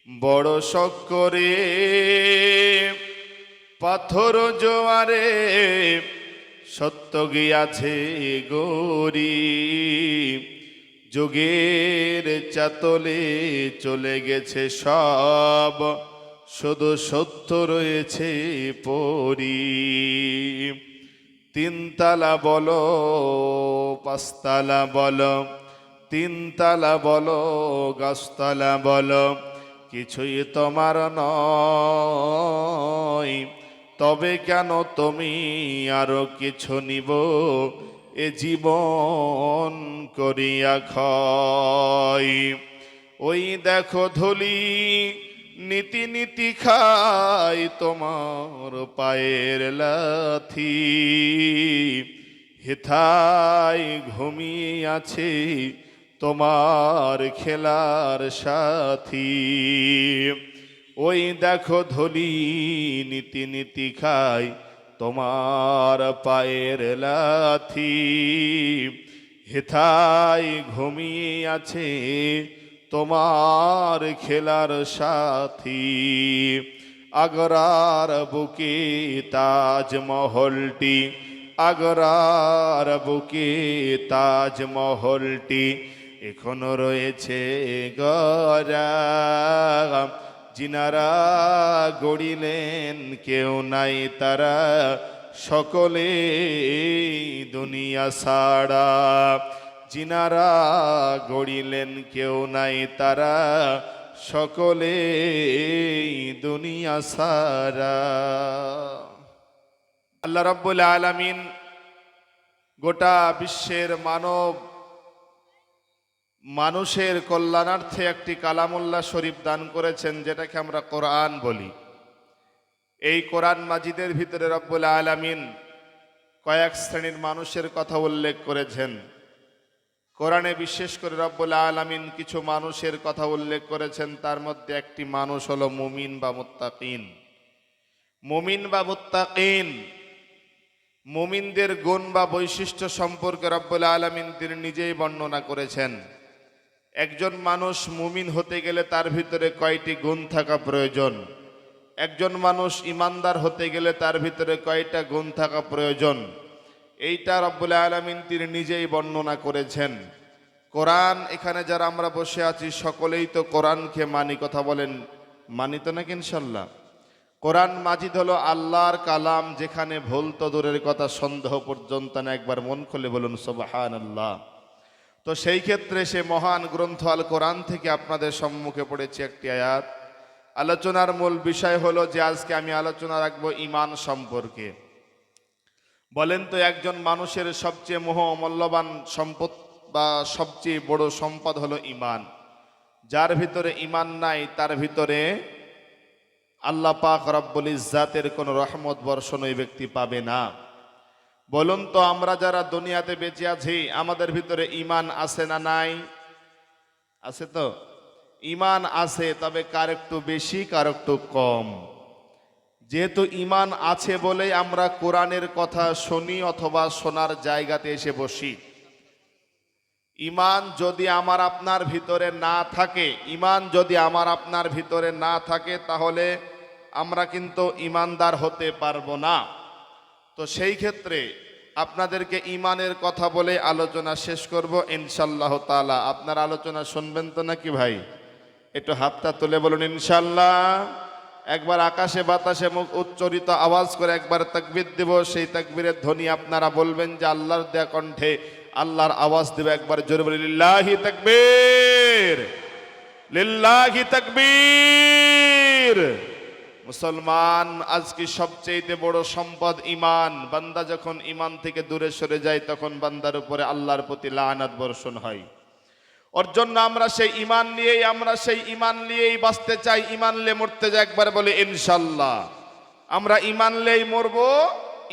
বড় শখ করে পাথর জোয়ারে সত্য গিয়াছে গরি, যুগের চাতলে চলে গেছে সব, শুধু সত্য রয়েছে পরি। তিনতলা বলো পাঁচতলা বলো, তিনতলা বলো গাছতলা বলো, কিছুই তোমার নয়। তবে কেন তুমি আরো কিছু নিব, এ জীবন করিয়া ক্ষয়। ওই দেখো ধুলি নীতি নীতি খাই তোমার পায়ের লাথি, হেথায় ঘুমিয়ে আছে তোমার খেলার সাথী। ওই দেখো ধুলি নীতি নীতি খাই তোমার পায়ের লাথি, হেথায় ঘুমিয়ে আছে তোমার খেলার সাথী। আগ্রার বুকে তাজমহলটি, আগ্রার বুকে তাজমহলটি এখনো রয়েছে গড়া। যিনারা গড়িলেন কেউ নাই তারা, সকলে দুনিয়া ছাড়া। যিনারা গড়িলেন কেউ নাই তারা, সকলে দুনিয়া ছাড়া। আল্লাহ রাব্বুল আলামিন গোটা বিশ্বের মানুষের কল্যাণার্থে একটি কালামুল্লাহ শরীফ দান করেছেন, যেটাকে আমরা কোরআন বলি। এই কোরআন মাজিদের ভিতরে রব্বুল আলামিন কয়েক শ্রেণীর মানুষের কথা উল্লেখ করেছেন। কোরআনে বিশেষ করে রব্বুল আলামিন কিছু মানুষের কথা উল্লেখ করেছেন, তার মধ্যে একটি মানুষ হলো মুমিন বা মুত্তাকিন। মুমিন বা মুত্তাকিন, মুমিনদের গুণ বা বৈশিষ্ট্য সম্পর্কে রব্বুল আলামিন তিনি নিজেই বর্ণনা করেছেন। একজন মানুষ মুমিন হতে গেলে তার ভিতরে কয়টি গুণ থাকা প্রয়োজন, একজন মানুষ ইমানদার হতে গেলে তার ভিতরে কয়টা গুণ থাকা প্রয়োজন, এইটা রব্বুল আলামিন তিনি নিজেই বর্ণনা করেছেন। কোরআন, এখানে যারা আমরা বসে আছি সকলেই তো কোরআনকে মানি, কথা বলেন মানি তো নাকি ইনশাল্লাহ? কোরআন মাজিদ হলো আল্লাহর কালাম, যেখানে ভুল তো দূরের কথা সন্দেহ পর্যন্ত না। একবার মন খুলে বলুন সুবহানাল্লাহ। তো সেই ক্ষেত্রে সে মহান গ্রন্থ আল কোরআন থেকে আপনাদের সম্মুখে পড়েছি একটি আয়াত। আলোচনার মূল বিষয় হলো যে আজকে আমি আলোচনা রাখবো ঈমান সম্পর্কে। বলেন তো, একজন মানুষের সবচেয়ে মূল্যবান সম্পদ বা সবচেয়ে বড় সম্পদ হলো ঈমান। যার ভিতরে ঈমান নাই তার ভিতরে আল্লাহ পাক রব্বুল ইজ্জাতের কোনো রহমত বর্ষণ ওই ব্যক্তি পাবে না। বলুন তো, আমরা যারা দুনিয়াতে বেঁচে আছি আমাদের ভিতরে ঈমান আছে না নাই? আছে তো? ঈমান আছে, তবে কার একটু বেশি কার একটু কম। যেহেতু ঈমান আছে বলেই আমরা কোরআনের কথা শুনি অথবা শোনার জায়গাতে এসে বসি। ঈমান যদি আমার আপনার ভিতরে না থাকে, ঈমান যদি আমার আপনার ভিতরে না থাকে, তাহলে আমরা কিন্তু ঈমানদার হতে পারবো না। তো সেই ক্ষেত্রে আপনাদেরকে ঈমানের কথা বলে আলোচনা শেষ করব ইনশাআল্লাহ তাআলা। আপনার আলোচনা শুনবেন তো নাকি ভাই? একটু হাতটা তুলে বলুন ইনশাআল্লাহ। একবার আকাশে বাতাসে মুখ উচ্চারিত আওয়াজ করে একবার তাকবীর দেব, সেই তাকবীরের ধ্বনি আপনারা বলবেন যে আল্লাহর দেয়া কণ্ঠে আল্লাহর আওয়াজ দেবে। একবার জোরে বলি লিল্লাহি তাকবীর, লিল্লাহি তাকবীর। মুসলমান, আজকে সবচেয়ে বড় সম্পদ ঈমান। বান্দা যখন ঈমান থেকে দূরে সরে যায় তখন বান্দার উপরে আল্লাহর প্রতি লাআনাত বর্ষণ হয়। ওর জন্য আমরা সেই ঈমান নিয়েই বাঁচতে চাই, ঈমান নিয়ে মরতে যাই। একবার বলে ইনশাআল্লাহ। আমরা ঈমান নিয়েই মরবো,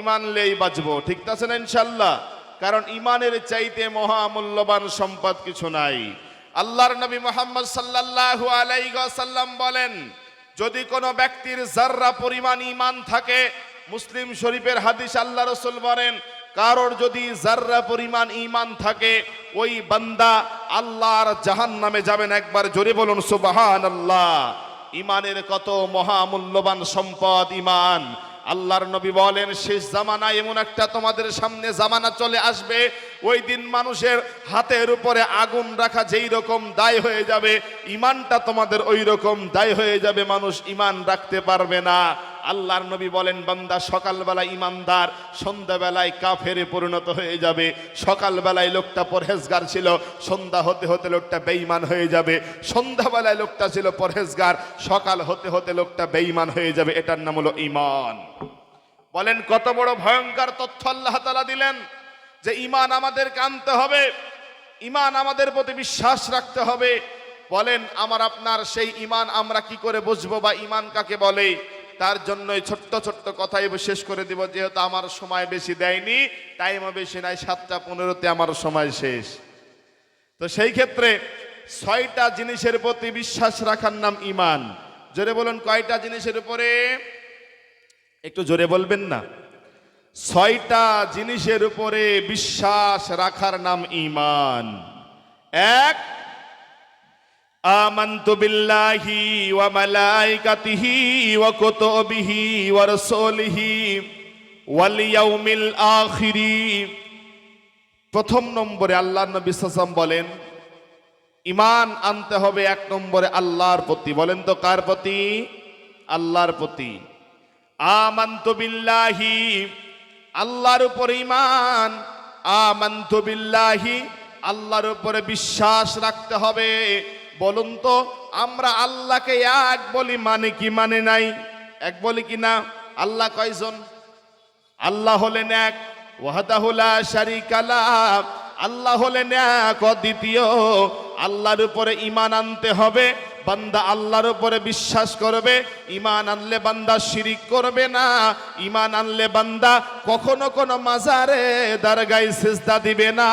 ঈমান নিয়েই বাঁচবো, ঠিক আছে না ইনশাআল্লাহ? কারণ ঈমানের চাইতে মহামূল্যবান সম্পদ কিছু নাই। আল্লাহর নবী মুহাম্মদ সাল্লাল্লাহু আলাইহি ওয়াসাল্লাম বলেন, যদি কোনো ব্যক্তির যাররা পরিমাণ ঈমান থাকে, মুসলিম শরীফের হাদিস, আল্লাহ রাসূল বলেন কারোর যদি যাররা পরিমাণ ঈমান থাকে ওই বান্দা আল্লাহর জাহান্নামে যাবে না। একবার জোরে বলুন সুবহানাল্লাহ। ইমানের কত মহামূল্যবান সম্পদ ইমান। আল্লাহর নবী বলেন, শেষ জামানায় এমন একটা তোমাদের সামনে জামানা চলে আসবে, ওই দিন মানুষের হাতের উপরে আগুন রাখা যেই রকম দায় হয়ে যাবে, ইমানটা তোমাদের ওই রকম দায় হয়ে যাবে, মানুষ ইমান রাখতে পারবে না। আল্লাহর নবী বলেন, বান্দা সকালবেলা ইমানদার, সন্ধ্যাবেলায় কাফেরে পরিণত হয়ে যাবে। সকালবেলায় লোকটা পরহেজগার ছিল, সন্ধ্যা হতে হতে লোকটা বেঈমান হয়ে যাবে। সন্ধ্যাবেলায় লোকটা ছিল পরহেজগার, সকাল হতে হতে লোকটা বেঈমান হয়ে যাবে। এটার নাম হলো ঈমান। বলেন কত বড় ভয়ঙ্কর তথ্য আল্লাহ তাআলা দিলেন, যে ঈমান আমাদেরকে আনতে হবে, ঈমান আমাদের প্রতি বিশ্বাস রাখতে হবে। বলেন আমার আপনার সেই ঈমান আমরা কি করে বুঝবো, বা ঈমান কাকে বলে? তার জন্যই ছোট্ট ছোট্ট কথাই শেষ করে দিব, যেহেতু আমার সময় বেশি দেয়নি, টাইমও বেশি নাই, 7:15-তে আমার সময় শেষ। তো সেই ক্ষেত্রে 6টা জিনিসের প্রতি বিশ্বাস রাখার নাম ঈমান। জোরে বলুন, কয়টা জিনিসের উপরে? একটু জোরে বলবেন না। 6টা জিনিসের উপরে বিশ্বাস রাখার নাম ঈমান। 1, আমানতু বিল্লাহি ওয়া মালাইকাতিহি ওয়া কুতুবিহি ওয়া রাসূলিহি ওয়াল ইয়াউমিল আখিরি। প্রথম নম্বরে আল্লাহর নবী সাল্লাল্লাহু আলাইহি ওয়াসাল্লাম বলেন, ঈমান আনতে হবে 1 নম্বরে আল্লাহর প্রতি। বলেন তো কার প্রতি? আল্লাহর প্রতি। আমানতু বিল্লাহি, আল্লাহর উপরে ঈমান। আমানতু বিল্লাহি, আল্লাহর উপরে বিশ্বাস রাখতে হবে। বলুন তো আমরা আল্লাহকে এক বলি, মানে কি মানে নাই? এক বলি কি না? আল্লাহ কয়জন? আল্লাহ হলেন এক, ওয়াহদাহু লা শারীকা লাহ। আল্লাহ হলেন এক, অদ্বিতীয়। আল্লাহর উপরে ঈমান আনতে হবে। বান্দা আল্লাহর উপরে বিশ্বাস করবে। ঈমান আনলে বান্দা শিরিক করবে না। ঈমান আনলে বান্দা কখনো কোনো মাজারে দরগায় সিজদা দিবে না।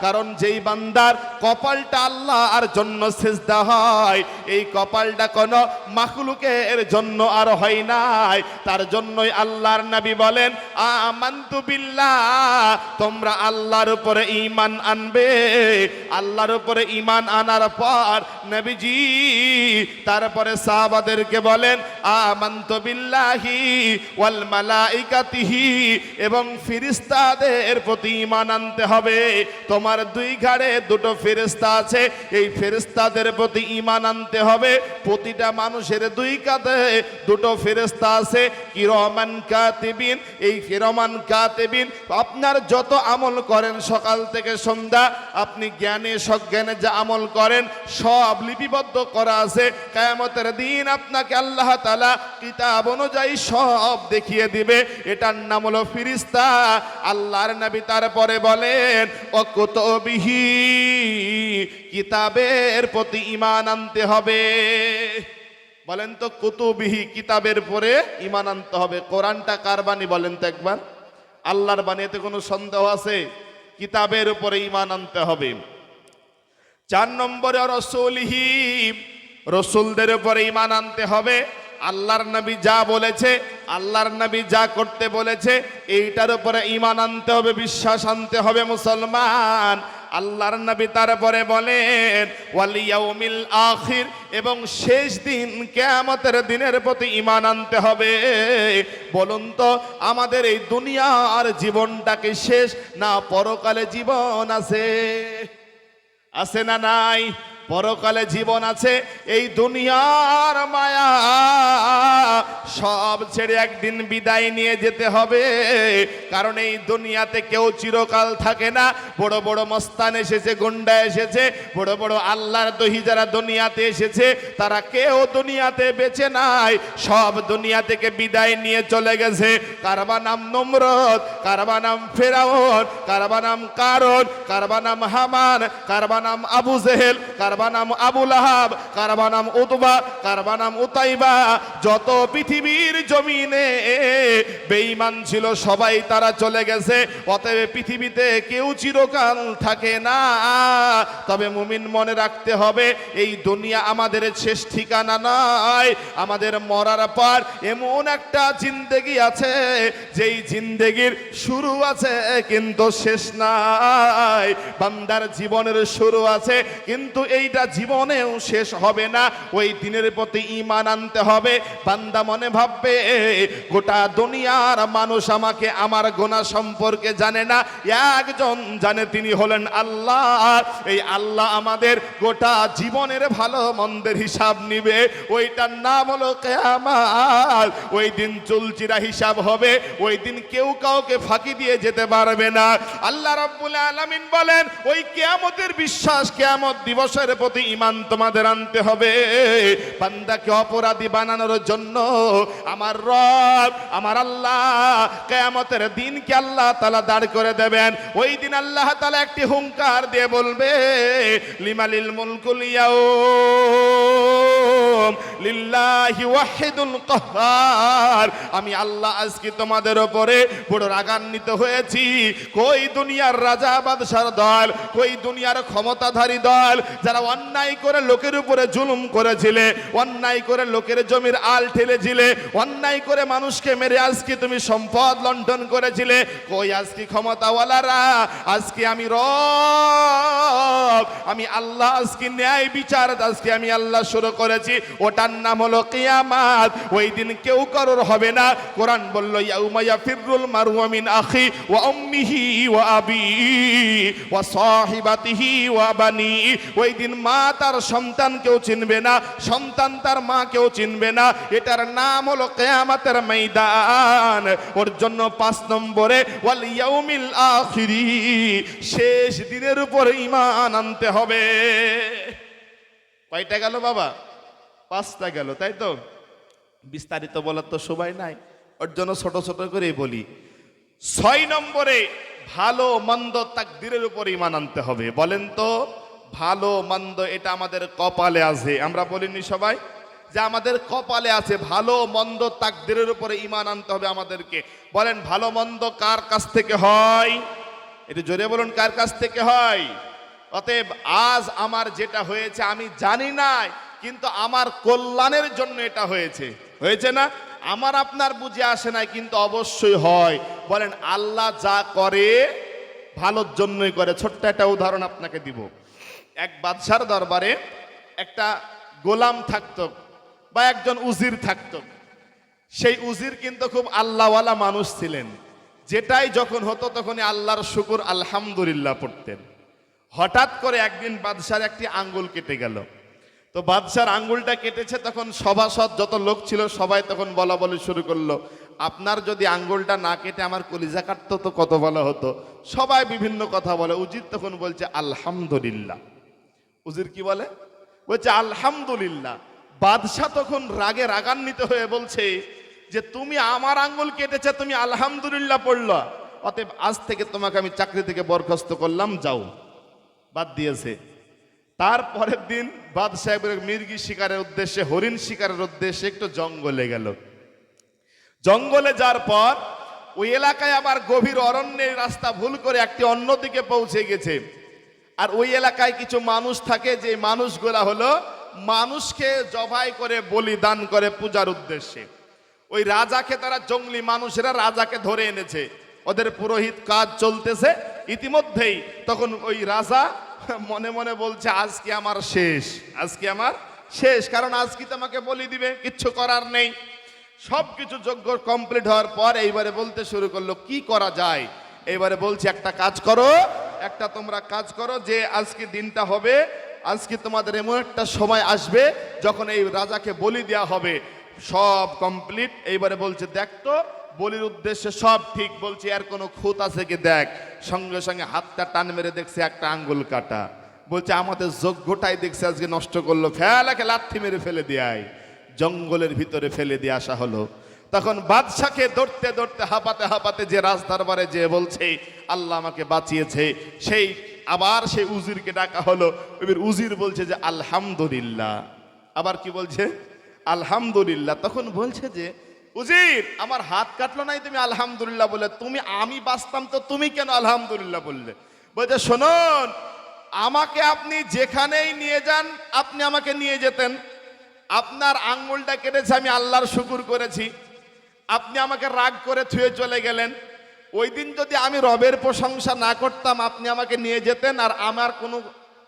কারণ যেই বান্দার কপালটা আল্লাহর জন্য সিজদা হয়, এই কপালটা কোনো মাখলুকের জন্য আর হয় নাই। তার জন্যই আল্লাহর নবী বলেন, আমানতু বিল্লাহ, তোমরা আল্লাহর উপরে ঈমান আনবে। আল্লাহর উপরে ঈমান আনার পর নবীজি তারপরে সাহাবাদেরকে বলেন, আমানতু বিল্লাহি ওয়াল মালাইকাতিহি, এবং ফেরেশতাদের প্রতি ঈমান আনতে হবে। তোমার 2 ঘাড়ে 2টো ফেরেশতা আছে, এই ফেরেশতাদের প্রতি ঈমান আনতে হবে। প্রতিটা মানুষের 2 কাঁধে 2টো ফেরেশতা আছে, কিরামান কাতিবিন। এই কিরামান কাতিবিন আপনার যত আমল করেন সকাল থেকে সন্ধ্যা, আপনি জ্ঞানে সজ্ঞানে যা আমল করেন সব লিপিবদ্ধ করা আছে। কিয়ামতের দিন আপনাকে আল্লাহ তাআলা কিতাব অনুযায়ী সব দেখিয়ে দিবে। এটার নাম হলো ফেরেশতা। আল্লাহর নবী তারপরে বলেন, ওয়া কুতুবিহি, কিতাবের প্রতি ঈমান আনতে হবে। বলেন তো কুতুবিহি, কিতাবের পরে ঈমান আনতে হবে। কোরআনটা কার বাণী বলেন তো একবার? আল্লাহর বাণী, এতে কোনো সন্দেহ আছে? কিতাবের উপরে ঈমান আনতে হবে। 4 নম্বরে রাসূলিহি, রসুলদের উপরে ঈমান আনতে হবে। আল্লাহর নবী যা বলেছে, আল্লাহর নবী যা করতে বলেছে, এইটার উপরে ঈমান আনতে হবে, বিশ্বাস আনতে হবে মুসলমান। আল্লাহর নবী তারপরে বলেন, ওয়াল ইয়াউমিল আখির, এবং শেষ দিন কিয়ামতের দিনের প্রতি ঈমান আনতে হবে। বলুন তো আমাদের এই দুনিয়ার জীবনটাকে শেষ, না পরকালে জীবন আছে? আছে না নাই? পরকালে জীবন আছে। এই দুনিয়ার মায়া সব ছেড়ে একদিন বিদায় নিয়ে যেতে হবে। কারণ এই দুনিয়াতে কেউ চিরকাল থাকে না। বড় বড় মস্তান এসেছে, গুন্ডা এসেছে, বড় বড় আল্লাহর দহি যারা দুনিয়াতে এসেছে, তারা কেউ দুনিয়াতে বেঁচে নাই। সব দুনিয়া থেকে বিদায় নিয়ে চলে গেছে। কারবা নাম নমরুদ, কারবা নাম ফেরাউন, কারবা নাম কারুন, কারবা নাম হামান, কারবা নাম আবু জেহেল, কারবা নাম আবু লাহাব, কারবা নাম উতবা, কারবা নাম উতাইবা। যত পৃথিবী পৃথিবীর জমিনে বেঈমান ছিল সবাই তারা চলে গেছে। অতএব পৃথিবীতে কেউ চিরকাল থাকে না। তবে মুমিন মনে রাখতে হবে এই দুনিয়া আমাদের শেষ ঠিকানা নয়। আমাদের মরার পর এমন একটা জিন্দেগি আছে যেই জিন্দেগির শুরু আছে কিন্তু শেষ নাই। বান্দার জীবনের শুরু আছে কিন্তু এইটা জীবনেও শেষ হবে না। ওই দিনের প্রতি ঈমান আনতে হবে। বান্দা মনে ভাববে গোটা দুনিয়ার মানুষ আমাকে আমার গুনাহ সম্পর্কে জানে না, একজন জানে, তিনি হলেন আল্লাহ। এই আল্লাহ আমাদের গোটা জীবনের ভালো মন্দের হিসাব নিবে। ওইটার নাম হলো কিয়ামত। ওই দিন চুলচিরা হিসাব হবে। ওই দিন কেউ কাউকে ফাঁকি দিয়ে যেতে পারবে না। আল্লাহ রাব্বুল আলামিন বলেন ওই কিয়ামতের বিশ্বাস, কিয়ামত দিবসের প্রতি ঈমান তোমাদের আনতে হবে। বান্দাকে অপরাধী বানানোর জন্য আমার রব, আমার আল্লাহ কিয়ামতের দিনকে আল্লাহ তাআলা দাঁড় করে দেবেন। ওই দিন আল্লাহ তাআলা একটি হুঙ্কার দিয়ে বলবে লিমালিল মুলকুল ইয়াউম লিল্লাহি ওয়াহিদুল কাহ্হার। আমি আল্লাহ আজকে তোমাদের উপরে বড় রাগান্বিত হয়েছি। কই দুনিয়ার রাজা বাদশার দল, কই দুনিয়ার ক্ষমতাধারী দল যারা অন্যায় করে লোকের উপরে জুলুম করেছিলে, অন্যায় করে লোকের জমির আল ঠেলেছিলে, অন্যায় করে মানুষকে মেরে আজকে তুমি সম্পদ লুণ্ঠন করেছিলে, কই আজকে ক্ষমতাওয়ালারা? আজকে আমি রব, আমি আল্লাহ আজকে ন্যায় বিচার আজকে আমি আল্লাহ শুরু করেছি। ওটার নাম হলো কিয়ামত। ওই দিন কেউ কারোর হবে না। কোরআন বলল ইয়াউমা ইয়াফিরুল মারউ মিন আখি ওয়া উম্মিহি ওয়া আবি ওয়া সাহিবাতিহি ওয়া বানি। ওই দিন মা তার সন্তানকেও চিনবে না, সন্তান তার মাকেও চিনবে না। এটার নাম হলো কিয়ামতের ময়দান। ওর জন্য 5 নম্বরে ওয়াল ইয়াউমিল আখিরি, শেষ দিনের উপর ঈমান আনতে হবে। কয়টা গেল বাবা? 5টা গেল, তাই তো? বিস্তারিত বলার তো সময় নাই, ওর জন্য ছোট ছোট করেই বলি। 6 নম্বরে ভালো মন্দ তাকদীরের উপর ঈমান আনতে হবে। বলেন তো ভালো মন্দ এটা আমাদের কপালে আছে। আমরা বলিনি সবাই যে আমাদের কপালে আছে? ভালো মন্দ তাকদীরের উপরে ঈমান আনতে হবে আমাদেরকে। বলেন ভালো মন্দ কার কাছ থেকে হয়? একটু জোরে বলুন, কার কাছ থেকে হয়? অতএব আজ আমার যেটা হয়েছে আমি জানি না, কিন্তু আমার কল্যাণের জন্য এটা হয়েছে। হয়েছে না? আমার আপনার বুঝে আসে না, কিন্তু অবশ্যই হয়। বলেন আল্লাহ যা করে ভালোর জন্যই করে। ছোট্ট একটা উদাহরণ আপনাকে দিব। এক বাদশার দরবারে একটা গোলাম থাকতো বা একজন উজির থাকতো। সেই উজির কিন্তু খুব আল্লাহওয়ালা মানুষ ছিলেন। যেটাই যখন হতো তখনই আল্লাহর শুকর আলহামদুলিল্লাহ পড়তেন। হঠাৎ করে একদিন বাদশার একটি আঙ্গুল কেটে গেল। তো বাদশার আঙ্গুলটা কেটেছে, তখন সভাসদ যত লোক ছিল সবাই তখন বলা বলি শুরু করলো, আপনার যদি আঙ্গুলটা না কেটে আমার কলিজা কাটতো তো কত ভালো হতো। সবাই বিভিন্ন কথা বলে। উজির তখন বলছে আলহামদুলিল্লাহ। উজির কি বলে? বলছে আলহামদুলিল্লাহ। বাদশাহ তখন রাগে রাগান্বিত হয়ে বলছে যে তুমি আমার আঙ্গুল কেটেছে, তুমি আলহামদুলিল্লাহ পড়লা, অতএব আজ থেকে তোমাকে আমি চাকরি থেকে বরখাস্ত করলাম, যাও। বাদ দিয়েছে। তারপরের দিন বাদশাহ মির্গি শিকারের উদ্দেশ্যে, হরিণ শিকারের উদ্দেশ্যে একটু জঙ্গলে গেল। জঙ্গলে যাওয়ার পর ওই এলাকায় আবার গভীর অরণ্যের রাস্তা ভুল করে একটি অন্যদিকে পৌঁছে গেছে। আর ওই এলাকায় কিছু মানুষ থাকে, যে মানুষগুলা হলো মানুষকে জবাই করে বলিদান করে পূজার উদ্দেশ্যে। ওই রাজাকে তারা, জঙ্গলি মানুষেরা রাজাকে ধরে এনেছে, ওদের পুরোহিত কাজ চলতেছে। ইতিমধ্যেই তখন ওই রাজা মনে মনে বলছে আজকে আমার শেষ, আজকে আমার শেষ, কারণ আজকে তো আমাকে বলি দিবে, কিচ্ছু করার নেই। সবকিছু যজ্ঞ কমপ্লিট হওয়ার পর এইবারে বলতে শুরু করলো কি করা যায়। এইবারে বলছে একটা কাজ করো, তোমরা কাজ করো, যে আজকে দিনটা হবে, আজকে তোমাদের এমন একটা সময় আসবে যখন এই রাজাকে বলি দেওয়া হবে। সব কমপ্লিট। এইবারে বলছে দেখতো বলির উদ্দেশ্যে সব ঠিক, বলছে এর কোনো খুঁত আছে কি দেখ। সঙ্গে সঙ্গে হাতটা টান মেরে দেখছে একটা আঙ্গুল কাটা। বলছে আমাদের যজ্ঞটাই দেখছে আজকে নষ্ট করলো, ফেলাকে লাথি মেরে ফেলে দেয়। জঙ্গলের ভিতরে ফেলে দিয়ে আসা হলো। তখন বাদশাকে ধরতে ধরতে হাঁপাতে হাঁপাতে যে রাজদরবারে যে বলছে আল্লাহ আমাকে বাঁচিয়েছে, সেই আবার সেই উজিরকে ডাকা হলো। এবার উজির বলছে যে আলহামদুলিল্লাহ। আবার কি বলছে? আলহামদুলিল্লাহ। তখন বলছে যে উজির আমার হাত কাটলো নাই তুমি আলহামদুলিল্লাহ বলে, তুমি আমি বাঁচতাম তো তুমি কেন আলহামদুলিল্লাহ বললে? বলছে শুনুন, আমাকে আপনি যেখানেই নিয়ে যান আপনি আমাকে নিয়ে যেতেন, আপনার আঙ্গুলটা কেটেছে আমি আল্লাহর শুকুর করেছি, আপনি আমাকে রাগ করে থুয়ে চলে গেলেন, ওই দিন যদি আমি রবের প্রশংসা না করতাম আপনি আমাকে নিয়ে যেতেন, আর আমার কোনো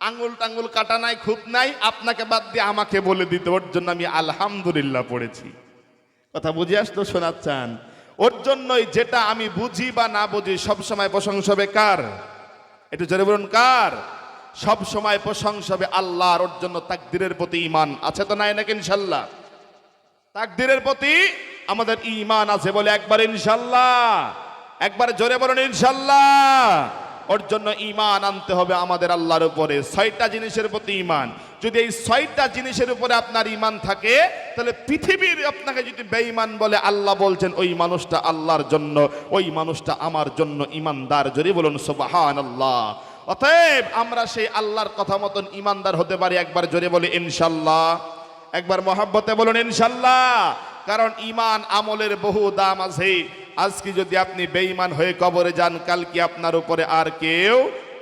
আঙ্গুল টাঙ্গুল কাটা নাই, খুঁত নাই, আপনাকে বাদ দিয়ে আমাকে বলে দিতে, ওর জন্য আমি আলহামদুলিল্লাহ পড়েছি। কথা বুঝে আসতো শোনাচ্ছেন? ওর জন্যই যেটা আমি বুঝি বা না বুঝি সবসময় প্রশংসা হবে কার? একটু জোরে বলুন কার? সব সময় প্রশংসা হবে আল্লাহর। ওর জন্য তাকদীরের প্রতি ঈমান আছে তো নাই নাকি ইনশাআল্লাহ? তাকদীরের প্রতি আমাদের ঈমান আছে বলে একবার ইনশাআল্লাহ, একবার জোরে বলুন ইনশাআল্লাহ। ওর জন্য ঈমান আনতে হবে আমাদের আল্লাহর উপরে। 6টা জিনিসের প্রতি ঈমান। যদি এই 6টা জিনিসের উপরে আপনার ঈমান থাকে তাহলে পৃথিবীর আপনাকে যদি বেঈমান বলে, আল্লাহ বলছেন ওই মানুষটা আল্লাহর জন্য, ওই মানুষটা আমার জন্য ঈমানদার। জোরে বলুন সুবহানাল্লাহ। অতএব আমরা সেই আল্লাহর কথা মতন ঈমানদার হতে পারি, একবার জোরে বলি ইনশাআল্লাহ, একবার মহাব্বতে বলুন ইনশাআল্লাহ। কারণ ঈমান আমলের বহু দাম আছে। আজকে যদি আপনি বেঈমান হয়ে কবরে যান, কাল কি আপনার উপরে আর কেউ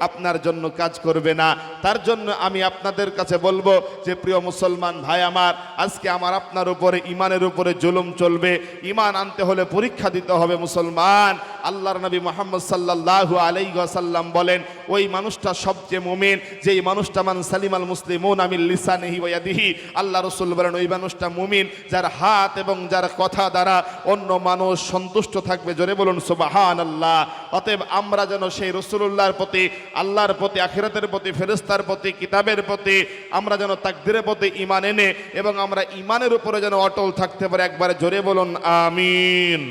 আপনার জন্য কাজ করবে না। তার জন্য আমি আপনাদের কাছে বলবো যে প্রিয় মুসলমান ভাই আমার, আজকে আমার আপনার উপরে ঈমানের উপরে জুলুম চলবে। ঈমান আনতে হলে পরীক্ষা দিতে হবে মুসলমান। আল্লাহর নবী মুহাম্মদ সাল্লাল্লাহু আলাইহি ওয়াসাল্লাম বলেন, ওই মানুষটা সবচেয়ে মুমিন যেই মানুষটা মান সালিমাল মুসলিমুনা মিন লিসানিহি ওয়া ইয়াদিহি। আল্লাহ রাসূল বলেন ওই মানুষটা মুমিন যার হাত এবং যার কথা দ্বারা অন্য মানুষ সন্তুষ্ট থাকবে। জোরে বলুন সুবহানাল্লাহ। অতএব আমরা যেন সেই রাসূলুল্লাহর প্রতি, আল্লাহর প্রতি, আখিরাতের প্রতি, ফেরেশতার প্রতি, কিতাবের প্রতি, আমরা যেন তাকদীরের প্রতি ঈমান এনে এবং আমরা ঈমানের উপরে যেন অটল থাকতে পারি। একবার জোরে বলুন আমিন।